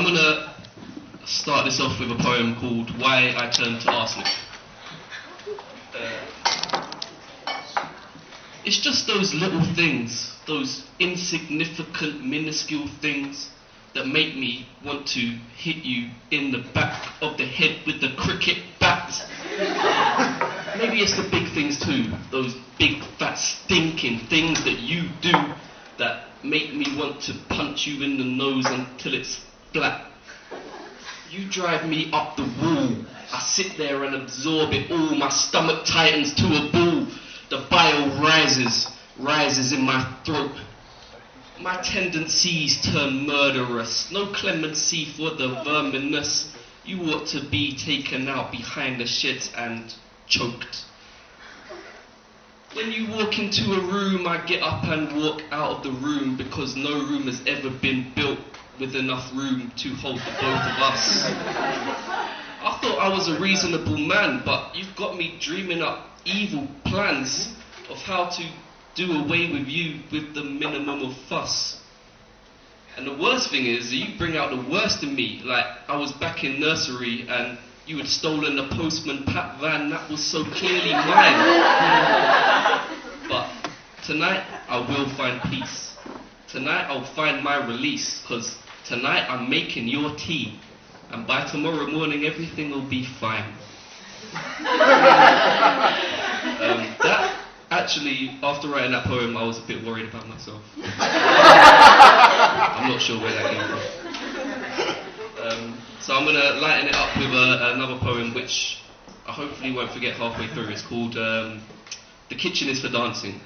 I'm gonna start this off with a poem called Why I Turned to Arsenic. It's just those little things, those insignificant, minuscule things that make me want to hit you in the back of the head with the cricket bat. Maybe it's the big things too, those big, fat, stinking things that you do that make me want to punch you in the nose until it's flat. You drive me up the wall. I sit there and absorb it all. My stomach tightens to a ball. The bile rises in my throat. My tendencies turn murderous. No clemency for the verminous. You ought to be taken out behind the sheds and choked. When you walk into a room, I get up and walk out of the room because no room has ever been built with enough room to hold the both of us. I thought I was a reasonable man, but you've got me dreaming up evil plans of how to do away with you with the minimum of fuss. And the worst thing is, you bring out the worst in me, like I was back in nursery and you had stolen the postman Pat van that was so clearly mine. But tonight I will find peace. Tonight I'll find my release, because tonight I'm making your tea, and by tomorrow morning everything will be fine. That actually, after writing that poem, I was a bit worried about myself. I'm not sure where that came from. So I'm going to lighten it up with another poem which I hopefully won't forget halfway through. It's called The Kitchen is for Dancing.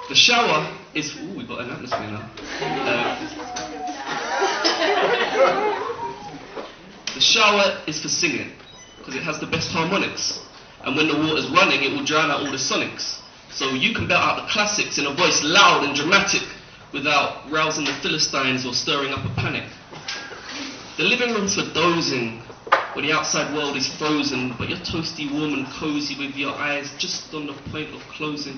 The shower is... Ooh, we've got an atmosphere now. The shower is for singing, because it has the best harmonics. And when the water's running, it will drown out all the sonics. So you can belt out the classics in a voice loud and dramatic without rousing the Philistines or stirring up a panic. The living room's for dozing, where the outside world is frozen, but you're toasty, warm and cozy with your eyes just on the point of closing.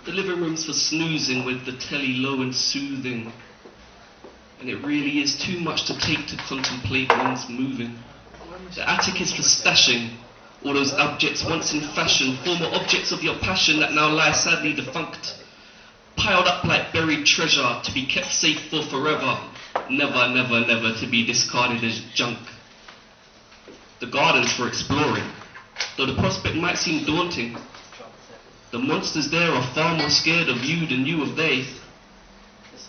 The living room's for snoozing with the telly low and soothing. And it really is too much to take to contemplate one's moving. The attic is for stashing all those objects once in fashion, former objects of your passion that now lie sadly defunct, piled up like buried treasure to be kept safe for forever, never, never, never to be discarded as junk. The garden's for exploring, though the prospect might seem daunting. The monsters there are far more scared of you than you of they.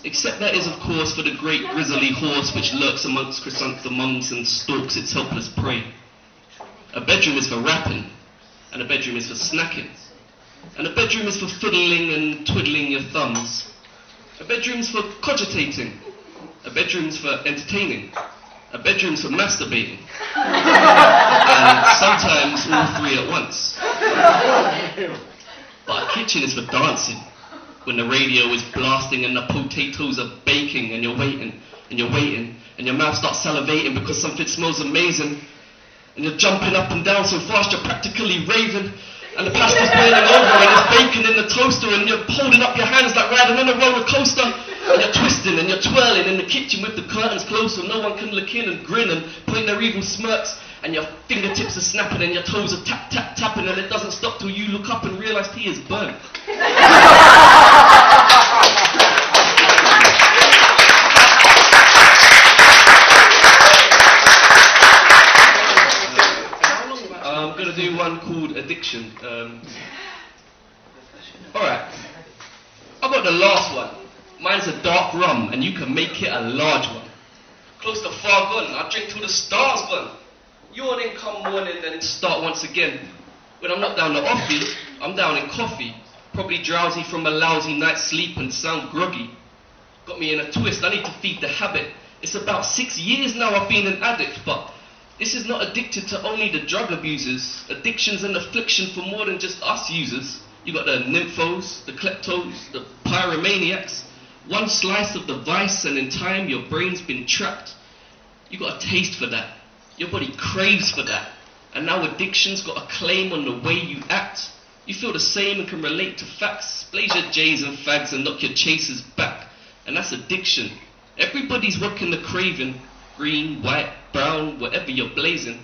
Except that is, of course, for the great grizzly horse which lurks amongst chrysanthemums and stalks its helpless prey. A bedroom is for rapping, and a bedroom is for snacking, and a bedroom is for fiddling and twiddling your thumbs. A bedroom's for cogitating, a bedroom's for entertaining, a bedroom's for masturbating, and sometimes all three at once. But a kitchen is for dancing, when the radio is blasting and the potatoes are baking and you're waiting, and you're waiting, and your mouth starts salivating because something smells amazing, and you're jumping up and down so fast you're practically raving, and the pasta's boiling over and there's bacon in the toaster, and you're holding up your hands like riding on a roller coaster, and you're twisting and you're twirling in the kitchen with the curtains closed so no one can look in and grin and point their evil smirks, and your fingertips are snapping and your toes are tap, tap, tapping, and it doesn't stop till you look up and realise tea is burnt. I'm going to do one called Addiction. Alright, I've got the last one. Mine's a dark rum, and you can make it a large one. Close to far gone, I drink till the stars burn. Yawn in come morning, then start once again. When I'm not down the offie, I'm down in coffee. Probably drowsy from a lousy night's sleep and sound groggy. Got me in a twist, I need to feed the habit. It's about 6 years now I've been an addict, but this is not addicted to only the drug abusers. Addiction's an affliction for more than just us users. You got the nymphos, the kleptos, the pyromaniacs. One slice of the vice and in time your brain's been trapped. You got a taste for that. Your body craves for that. And now addiction's got a claim on the way you act. You feel the same and can relate to facts. Blaze your J's and fags and knock your chasers back. And that's addiction. Everybody's rocking the craven, green, white, brown, whatever you're blazing,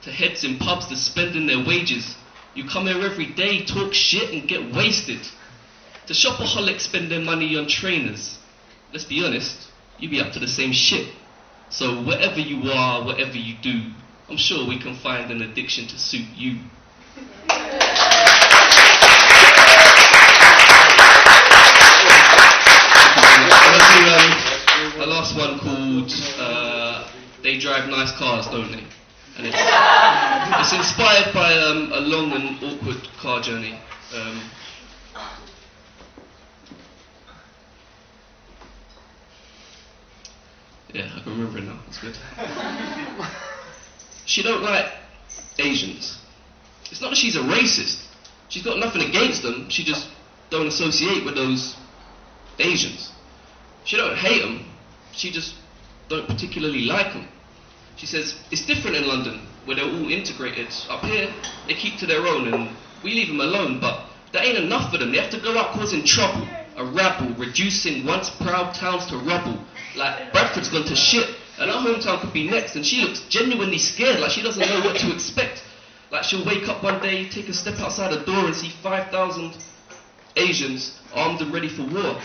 to heads in pubs that's spending their wages. You come here every day, talk shit and get wasted. To shopaholics spend their money on trainers. Let's be honest, you be up to the same shit. So whatever you are, whatever you do, I'm sure we can find an addiction to suit you. A last one called They Drive Nice Cars, Don't They? And it's inspired by a long and awkward car journey. Yeah, I can remember it now, it's good. She don't like Asians. It's not that she's a racist. She's got nothing against them, she just don't associate with those Asians. She don't hate them, she just don't particularly like them. She says, it's different in London, where they're all integrated. Up here, they keep to their own and we leave them alone, but that ain't enough for them. They have to go out causing trouble, a rabble, reducing once proud towns to rubble. Like, Bradford's gone to shit, and her hometown could be next, and she looks genuinely scared, like she doesn't know what to expect. Like, she'll wake up one day, take a step outside the door and see 5,000 Asians armed and ready for war.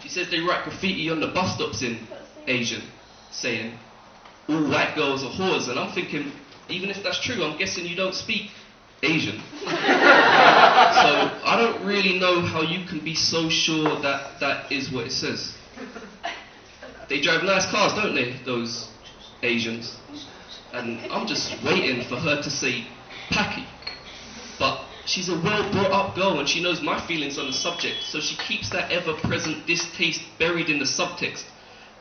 She says they write graffiti on the bus stops in Asian, saying, all white girls are whores, and I'm thinking, even if that's true, I'm guessing you don't speak Asian. So I don't really know how you can be so sure that that is what it says. They drive nice cars, don't they, those Asians? And I'm just waiting for her to say Paki. But she's a well-brought-up girl and she knows my feelings on the subject, so she keeps that ever-present distaste buried in the subtext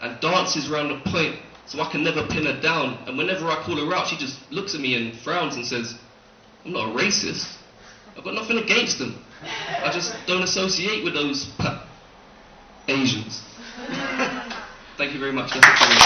and dances round the point so I can never pin her down. And whenever I call her out, she just looks at me and frowns and says, I'm not a racist. I've got nothing against them. I just don't associate with those Asians. Thank you very much. That's it for me.